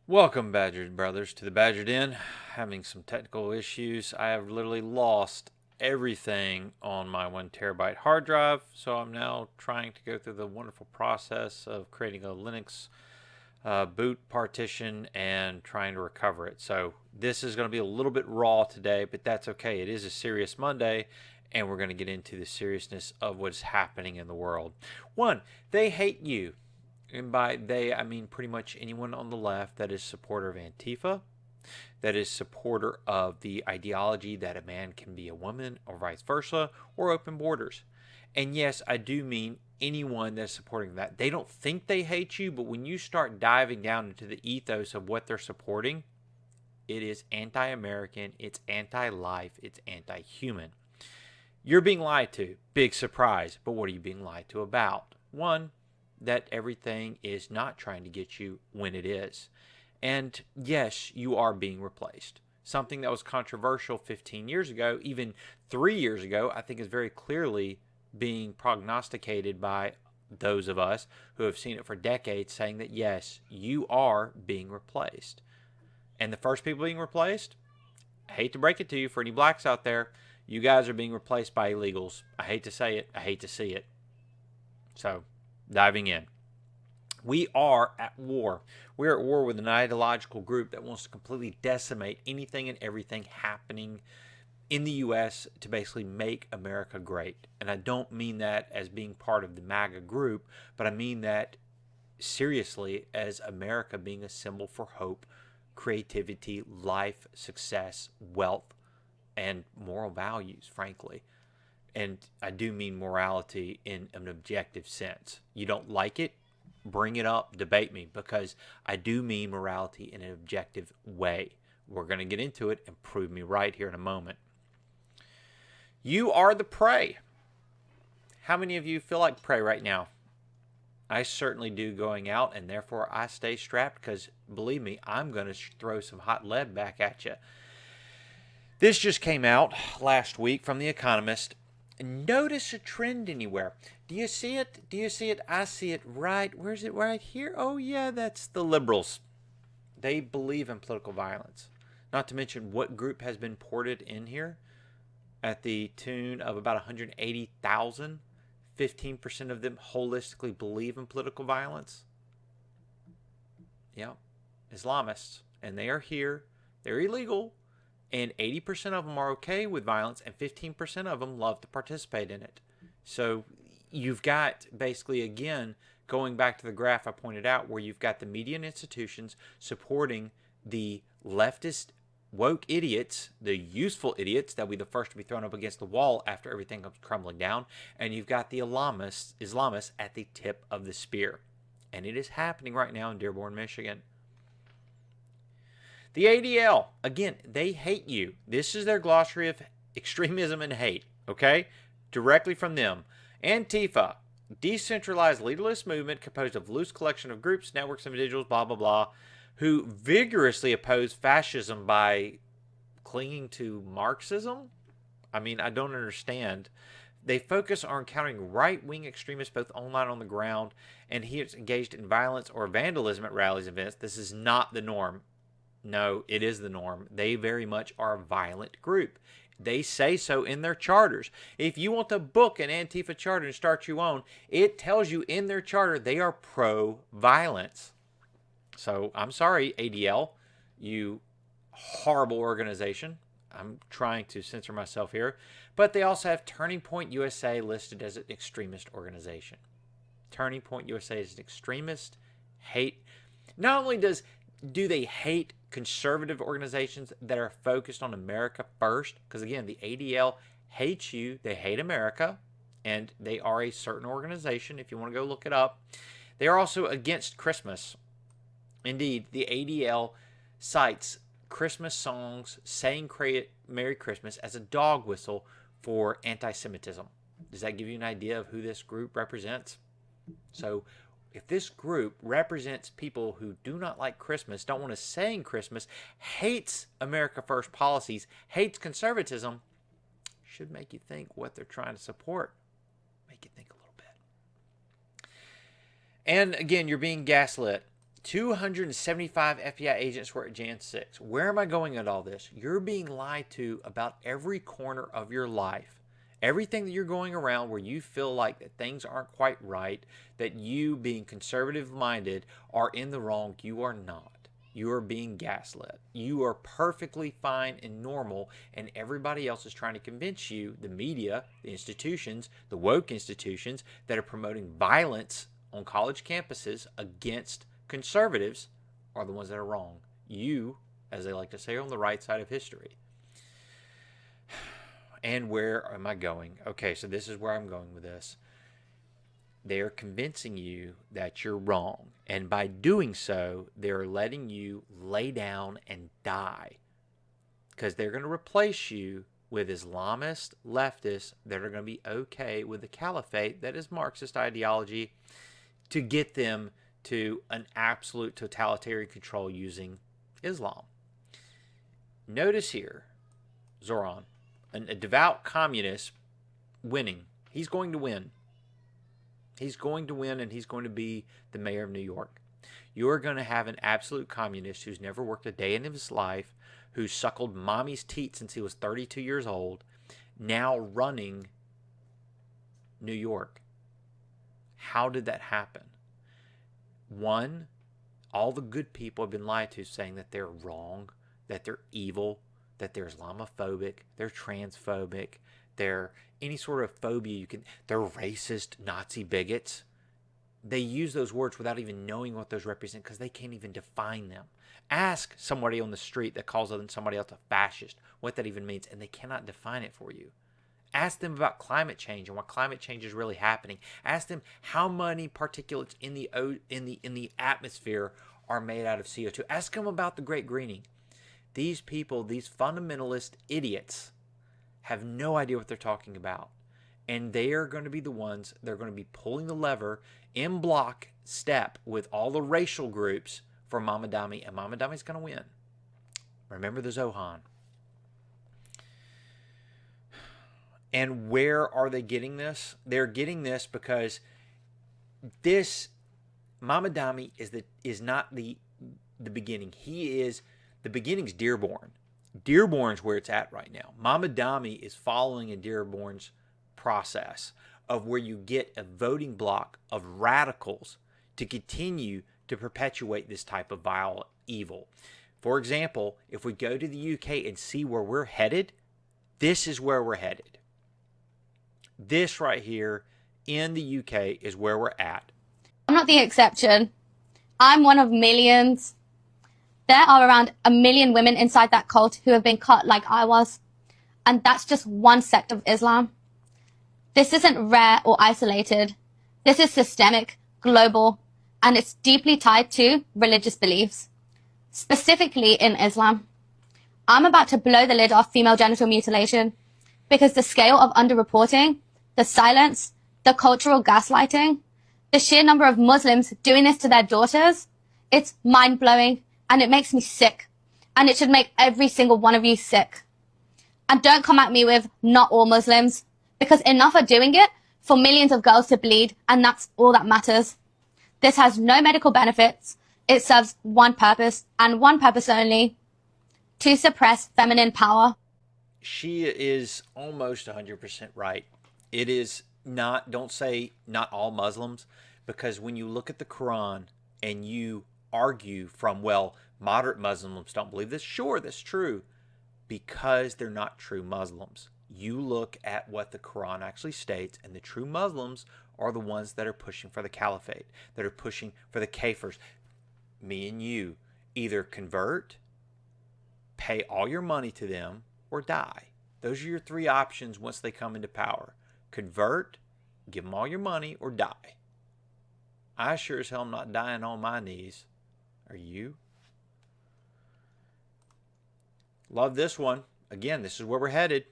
Welcome, Badgered Brothers, to the Badgered Inn. Having some technical issues. I have literally lost everything on my 1 terabyte hard drive, so I'm now trying to go through the wonderful process of creating a Linux boot partition and trying to recover it. So this is going to be a little bit raw today, but that's okay. It is a serious Monday, and we're going to get into the seriousness of what's happening in the world. One, they hate you. And by they, I mean pretty much anyone on the left that is supporter of Antifa, that is supporter of the ideology that a man can be a woman or vice versa, or open borders. And yes, I do mean anyone that's supporting that. They don't think they hate you, but when you start diving down into the ethos of what they're supporting, it is anti-American, it's anti-life, it's anti-human. You're being lied to. Big surprise. But what are you being lied to about? One, that everything is not trying to get you when it is. And yes, you are being replaced. Something that was controversial 15 years ago, even 3 years ago, I think is very clearly being prognosticated by those of us who have seen it for decades, saying that yes, you are being replaced. And the first people being replaced, I hate to break it to you for any blacks out there, you guys are being replaced by illegals. I hate to say it. I hate to see it. So, diving in. We are at war. We're at war with an ideological group that wants to completely decimate anything and everything happening in the U.S. to basically make America great. And I don't mean that as being part of the MAGA group, but I mean that seriously as America being a symbol for hope, creativity, life, success, wealth, and moral values, frankly. And I do mean morality in an objective sense. You don't like it? Bring it up, debate me, because I do mean morality in an objective way. We're going to get into it and prove me right here in a moment. You are the prey. How many of you feel like prey right now? I certainly do going out, and therefore I stay strapped because, believe me, I'm going to throw some hot lead back at you. This just came out last week from The Economist. Notice a trend anywhere. Do you see it? Do you see it? I see it right. Where's it? Right here? Oh, yeah, that's the liberals. They believe in political violence. Not to mention what group has been ported in here at the tune of about 180,000. 15% of them holistically believe in political violence. Yeah, Islamists. And they are here. They're illegal. And 80% of them are okay with violence, and 15% of them love to participate in it. So you've got basically, again, going back to the graph I pointed out, where you've got the media and institutions supporting the leftist woke idiots, the useful idiots that will be the first to be thrown up against the wall after everything comes crumbling down, and you've got the Islamists at the tip of the spear. And it is happening right now in Dearborn, Michigan. The ADL, again, they hate you. This is their glossary of extremism and hate, okay? Directly from them. Antifa, decentralized leaderless movement composed of loose collection of groups, networks, individuals, blah, blah, blah, who vigorously oppose fascism by clinging to Marxism. I mean, I don't understand. They focus on countering right-wing extremists both online and on the ground, and he is engaged in violence or vandalism at rallies and events. This is not the norm. No, it is the norm. They very much are a violent group. They say so in their charters. If you want to book an Antifa charter and start your own, it tells you in their charter they are pro-violence. So I'm sorry, ADL, you horrible organization. I'm trying to censor myself here. But they also have Turning Point USA listed as an extremist organization. Turning Point USA is an extremist, hate. Not only do they hate conservative organizations that are focused on America first, because again, the ADL hates you, they hate America, and they are a certain organization, if you want to go look it up. They are also against Christmas. Indeed, the ADL cites Christmas songs saying Merry Christmas as a dog whistle for anti-Semitism. Does that give you an idea of who this group represents? So if this group represents people who do not like Christmas, don't want to sing Christmas, hates America First policies, hates conservatism, should make you think what they're trying to support. Make you think a little bit. And again, you're being gaslit 275 FBI agents were at Jan 6. Where am I going at all this? You're being lied to about every corner of your life. Everything that you're going around where you feel like that things aren't quite right, that you being conservative minded are in the wrong, you are not. You are being gaslit. You are perfectly fine and normal, and everybody else is trying to convince you, the media, the institutions, the woke institutions that are promoting violence on college campuses against conservatives are the ones that are wrong. You, as they like to say, are on the right side of history. And where am I going? Okay, so this is where I'm going with this. They're convincing you that you're wrong. And by doing so, they're letting you lay down and die. Because they're going to replace you with Islamist leftists that are going to be okay with the caliphate that is Marxist ideology to get them to an absolute totalitarian control using Islam. Notice here, Zoran, a devout communist winning. He's going to win. He's going to win, and he's going to be the mayor of New York. You're going to have an absolute communist who's never worked a day in his life, who's suckled mommy's teat since he was 32 years old, now running New York. How did that happen? One, all the good people have been lied to, saying that they're wrong, that they're evil, that they're Islamophobic, they're transphobic, they're any sort of phobia you can, they're racist, Nazi bigots. They use those words without even knowing what those represent because they can't even define them. Ask somebody on the street that calls somebody else a fascist what that even means, and they cannot define it for you. Ask them about climate change and what climate change is really happening. Ask them how many particulates in the atmosphere are made out of CO2. Ask them about the Great Greening. These people, these fundamentalist idiots, have no idea what they're talking about. And they are going to be the ones that are going to be pulling the lever in block step with all the racial groups for Mamdani, and Mamdani's going to win. Remember the Zohan. And where are they getting this? They're getting this because this Mamdani is not the beginning. He is the beginning's Dearborn. Dearborn's where it's at right now. Mamdani is following in Dearborn's process of where you get a voting block of radicals to continue to perpetuate this type of vile evil. For example, if we go to the UK and see where we're headed, this is where we're headed. This right here in the UK is where we're at. I'm not the exception. I'm one of millions. There are around 1 million women inside that cult who have been cut like I was. And that's just one sect of Islam. This isn't rare or isolated. This is systemic, global, and it's deeply tied to religious beliefs, specifically in Islam. I'm about to blow the lid off female genital mutilation because the scale of underreporting, the silence, the cultural gaslighting, the sheer number of Muslims doing this to their daughters, it's mind-blowing and it makes me sick. And it should make every single one of you sick. And don't come at me with not all Muslims, because enough are doing it for millions of girls to bleed, and that's all that matters. This has no medical benefits. It serves one purpose, and one purpose only: to suppress feminine power. She is almost 100% right. It is not, don't say not all Muslims, because when you look at the Quran and you argue from, well, moderate Muslims don't believe this, sure, that's true, because they're not true Muslims. You look at what the Quran actually states, and the true Muslims are the ones that are pushing for the caliphate, that are pushing for the kafirs. Me and you, either convert, pay all your money to them, or die. Those are your three options once they come into power. Convert, give them all your money, or die. I sure as hell am not dying on my knees. Are you? Love this one. Again, this is where we're headed.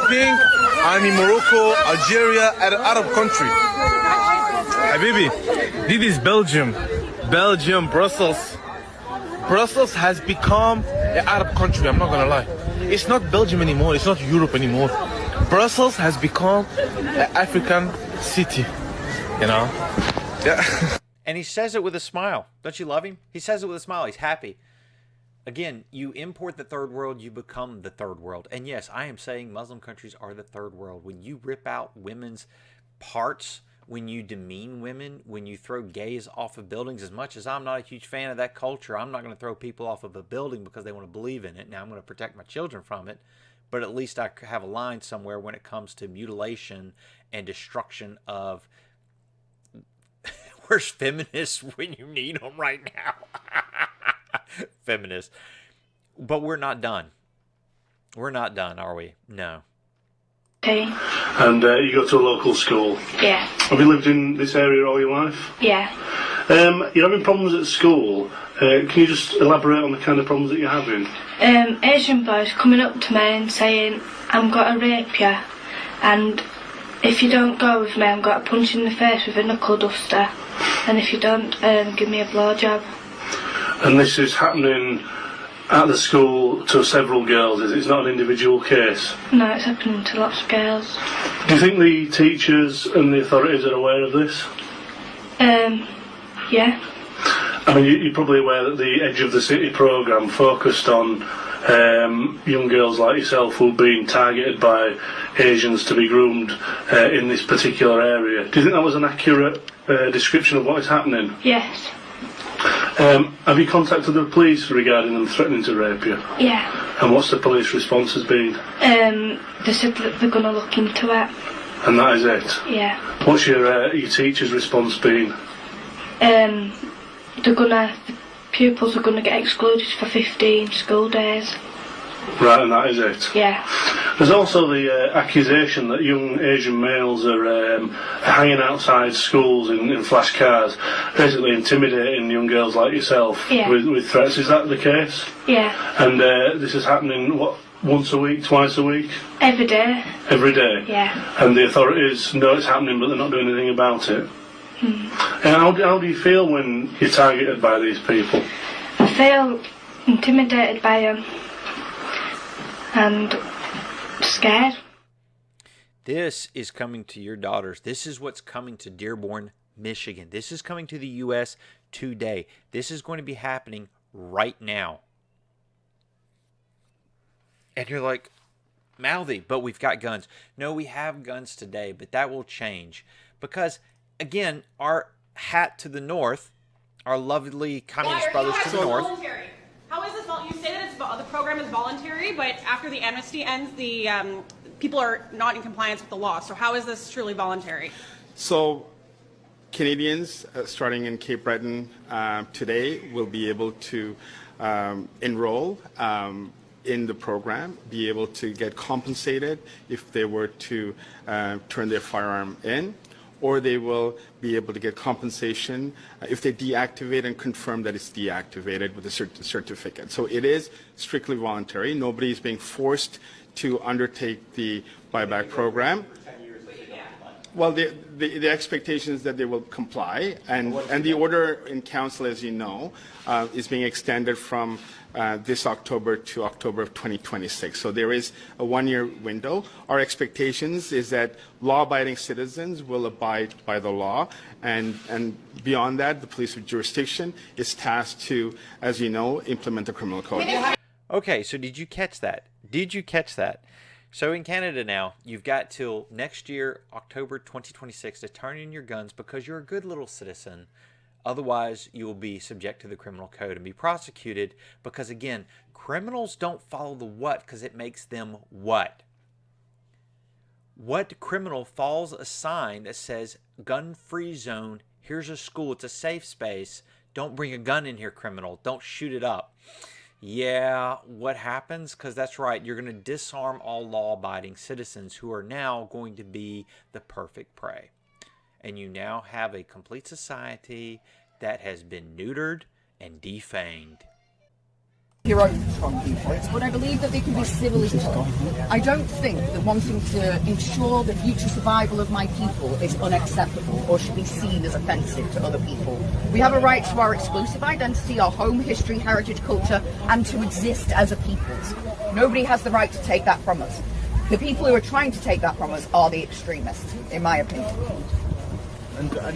Thing, I'm in Morocco, Algeria, an Arab country. Habibi, this is Belgium. Belgium, Brussels. Brussels has become an Arab country, I'm not gonna lie. It's not Belgium anymore, it's not Europe anymore. Brussels has become an African city, you know? Yeah. And he says it with a smile. Don't you love him? He says it with a smile. He's happy. Again, you import the third world, you become the third world. And yes, I am saying Muslim countries are the third world. When you rip out women's parts, when you demean women, when you throw gays off of buildings, as much as I'm not a huge fan of that culture, I'm not going to throw people off of a building because they want to believe in it. Now I'm going to protect my children from it. But at least I have a line somewhere when it comes to mutilation and destruction of... Where's feminists when you need them right now? Feminists. But we're not done. We're not done, are we? No. Okay. And you go to a local school? Yeah. Have you lived in this area all your life? Yeah. You're having problems at school. Can you just elaborate on the kind of problems that you're having? Asian boys coming up to me and saying, I'm going to rape you, and if you don't go with me, I'm going to punch you in the face with a knuckle duster, and if you don't, give me a blowjob. And this is happening at the school to several girls, is it? It's not an individual case? No, it's happening to lots of girls. Do you think the teachers and the authorities are aware of this? Yeah. I mean, you're probably aware that the Edge of the City programme focused on young girls like yourself who are being targeted by Asians to be groomed in this particular area. Do you think that was an accurate description of what is happening? Yes. Have you contacted the police regarding them threatening to rape you? Yeah. And what's the police response has been? They said that they're going to look into it. And that is it? Yeah. What's your teacher's response been? The pupils are going to get excluded for 15 school days. Right, and that is it? Yeah. There's also the accusation that young Asian males are hanging outside schools in flash cars, basically intimidating young girls like yourself with threats. Is that the case? Yeah. And this is happening, what, once a week, twice a week? Every day. Every day? Yeah. And the authorities know it's happening, but they're not doing anything about it? And how do you feel when you're targeted by these people? I feel intimidated by them and scared. This is coming to your daughters. This is what's coming to Dearborn, Michigan. This is coming to the U.S. today. This is going to be happening right now. And you're like, mouthy, but we've got guns. No, we have guns today, but that will change. Because, again, our hat to the north, our lovely communist brothers to the north. Voluntary. How is this? You say that the program is voluntary, but after the amnesty ends, the people are not in compliance with the law. So how is this truly voluntary? So Canadians starting in Cape Breton today will be able to enroll in the program, be able to get compensated if they were to turn their firearm in, or they will be able to get compensation if they deactivate and confirm that it's deactivated with a certificate. So it is strictly voluntary. Nobody is being forced to undertake the buyback program. Well, the expectation is that they will comply, and the order in council, as you know, is being extended from this October to October of 2026. So there is a one-year window. Our expectations is that law-abiding citizens will abide by the law, and beyond that, the police of jurisdiction is tasked to, as you know, implement the criminal code. Okay, so did you catch that? Did you catch that? So in Canada now, you've got till next year, October 2026, to turn in your guns because you're a good little citizen. Otherwise, you will be subject to the criminal code and be prosecuted because, again, criminals don't follow the what because it makes them what? What criminal follows a sign that says gun-free zone, here's a school, it's a safe space, don't bring a gun in here, criminal, don't shoot it up. Yeah, what happens? Because that's right, you're going to disarm all law-abiding citizens who are now going to be the perfect prey. And you now have a complete society that has been neutered and defanged. Your own strong viewpoints, but I believe that they can be civilly taught. I don't think that wanting to ensure the future survival of my people is unacceptable or should be seen as offensive to other people. We have a right to our exclusive identity, our home, history, heritage, culture, and to exist as a people. Nobody has the right to take that from us. The people who are trying to take that from us are the extremists, in my opinion. and I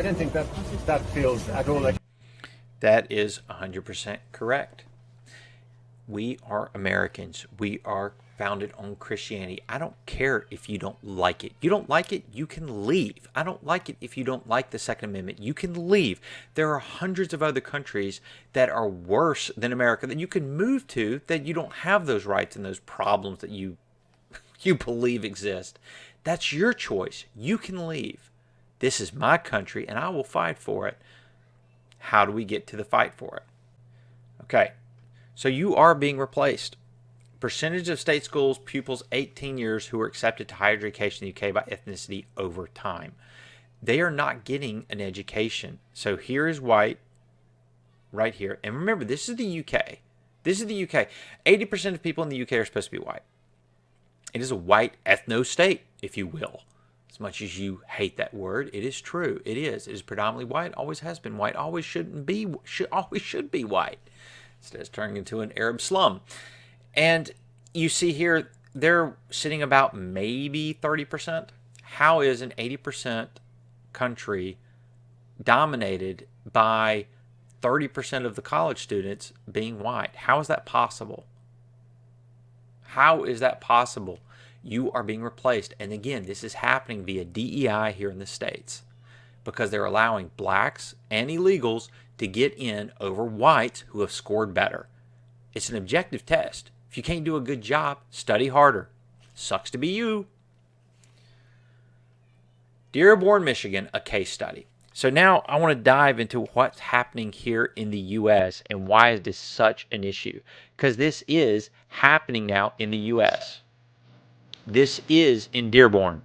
didn't think that feels at all like. That is 100% correct. We are Americans. We are founded on Christianity. I don't care if you don't like it. You don't like it, you can leave. I don't like it if you don't like the Second Amendment. You can leave. There are hundreds of other countries that are worse than America that you can move to that you don't have those rights and those problems that you believe exist. That's your choice. You can leave. This is my country and I will fight for it. How do we get to the fight for it? Okay, so you are being replaced. Percentage of state schools pupils 18 years who are accepted to higher education in the UK by ethnicity over time. They are not getting an education. So here is white right here. And remember, this is the UK. This is the UK. 80% of people in the UK are supposed to be white. It is a white ethno state, if you will. As much as you hate that word, it is true. It is. It is predominantly white. Always has been white. Always should be white. Instead of turning into an Arab slum. And you see here, they're sitting about maybe 30%. How is an 80% country dominated by 30% of the college students being white? How is that possible? How is that possible? You are being replaced. And again, this is happening via DEI here in the States because they're allowing blacks and illegals to get in over whites who have scored better. It's an objective test. If you can't do a good job, study harder. Sucks to be you. Dearborn, Michigan, a case study. So now I want to dive into what's happening here in the U.S. and why is this such an issue? Because this is happening now in the U.S. This is in Dearborn.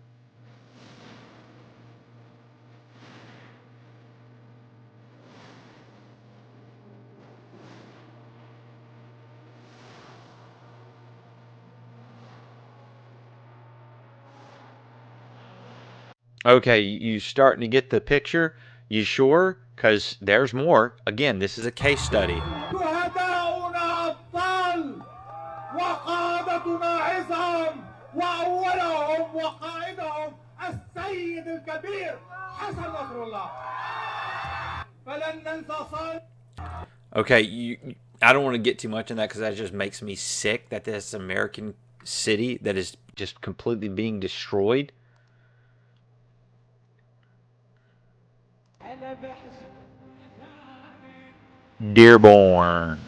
Okay, you starting to get the picture? You sure? Because there's more. Again, this is a case study. Okay, I don't want to get too much in that because that just makes me sick that this American city that is just completely being destroyed. Dearborn.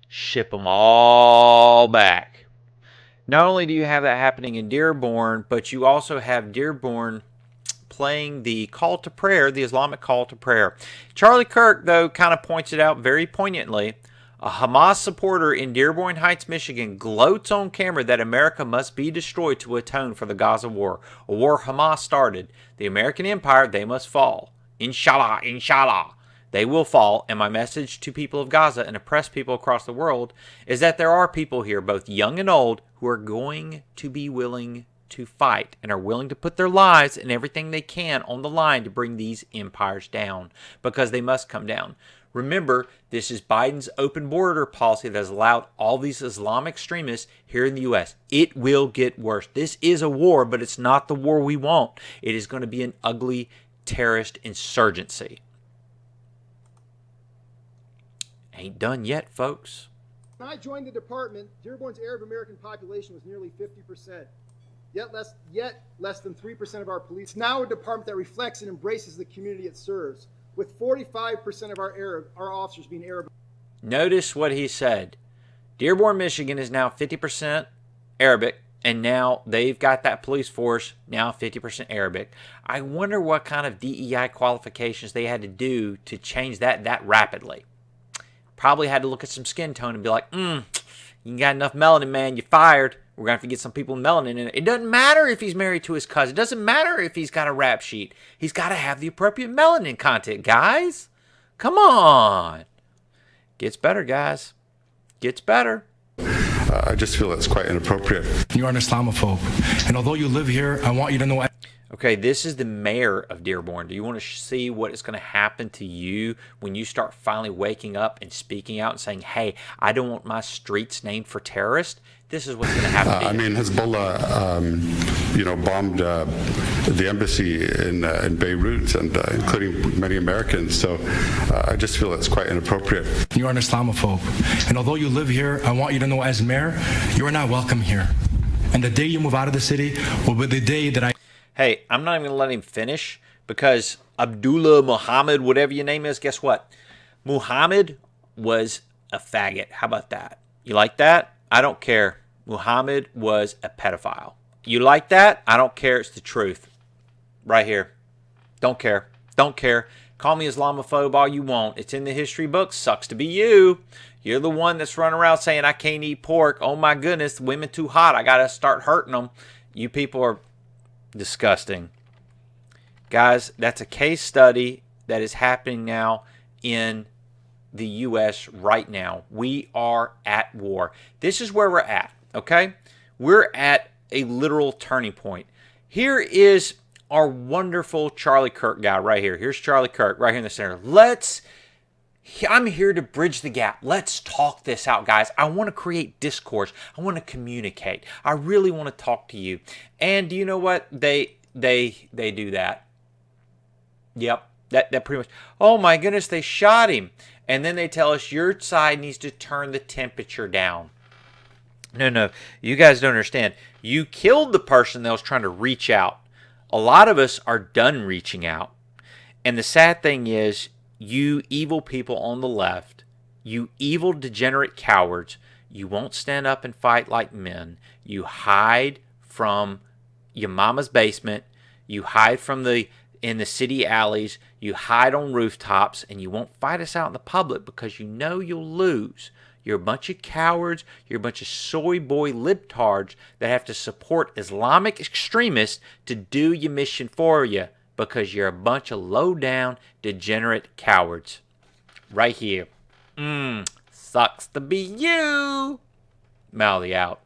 Ship them all back. Not only do you have that happening in Dearborn, but you also have Dearborn playing the call to prayer, the Islamic call to prayer. Charlie Kirk, though, kind of points it out very poignantly. A Hamas supporter in Dearborn Heights, Michigan, gloats on camera that America must be destroyed to atone for the Gaza war, a war Hamas started. The American empire, they must fall. Inshallah, inshallah. They will fall, and my message to people of Gaza and oppressed people across the world is that there are people here, both young and old, who are going to be willing to fight and are willing to put their lives and everything they can on the line to bring these empires down because they must come down. Remember, this is Biden's open border policy that has allowed all these Islamic extremists here in the U.S. It will get worse. This is a war, but it's not the war we want. It is going to be an ugly terrorist insurgency. Ain't done yet, folks. When I joined the department, Dearborn's Arab American population was nearly 50%. Yet less than 3% of our police. It's now a department that reflects and embraces the community it serves, with 45% of our officers being Arab. Notice what he said. Dearborn, Michigan is now 50% Arabic, and now they've got that police force now 50% Arabic. I wonder what kind of DEI qualifications they had to do to change that rapidly. Probably had to look at some skin tone and be like, you got enough melanin, man, you're fired. We're going to have to get some people with melanin in it. It doesn't matter if he's married to his cousin. It doesn't matter if he's got a rap sheet. He's got to have the appropriate melanin content, guys. Come on. Gets better, guys. Gets better. I just feel it's quite inappropriate. You're an Islamophobe. And although you live here, I want you to know... Okay, this is the mayor of Dearborn. Do you want to see what is going to happen to you when you start finally waking up and speaking out and saying, hey, I don't want my streets named for terrorists? This is what's going to happen to you. I mean, Hezbollah, bombed the embassy in Beirut, and including many Americans. So I just feel it's quite inappropriate. You are an Islamophobe. And although you live here, I want you to know as mayor, you are not welcome here. And the day you move out of the city will be the day that I... Hey, I'm not even going to let him finish because Abdullah Muhammad, whatever your name is, guess what? Muhammad was a faggot. How about that? You like that? I don't care. Muhammad was a pedophile. You like that? I don't care. It's the truth. Right here. Don't care. Don't care. Call me Islamophobe all you want. It's in the history books. Sucks to be you. You're the one that's running around saying, I can't eat pork. Oh my goodness, women too hot. I got to start hurting them. You people are disgusting. Guys, that's a case study that is happening now in the U.S. right now. We are at war. This is where we're at, okay? We're at a literal turning point. Here is our wonderful Charlie Kirk guy right here. Here's Charlie Kirk right here in the center. I'm here to bridge the gap. Let's talk this out, guys. I want to create discourse. I want to communicate. I really want to talk to you. And do you know what? They do that. Yep. That pretty much. Oh my goodness, they shot him. And then they tell us your side needs to turn the temperature down. No. You guys don't understand. You killed the person that was trying to reach out. A lot of us are done reaching out. And the sad thing is, you evil people on the left, you evil degenerate cowards, you won't stand up and fight like men. You hide from your mama's basement. You hide in the city alleys. You hide on rooftops, and you won't fight us out in the public because you know you'll lose. You're a bunch of cowards. You're a bunch of soy boy libtards that have to support Islamic extremists to do your mission for you because you're a bunch of low-down, degenerate cowards. Right here. Sucks to be you. Mouthy out.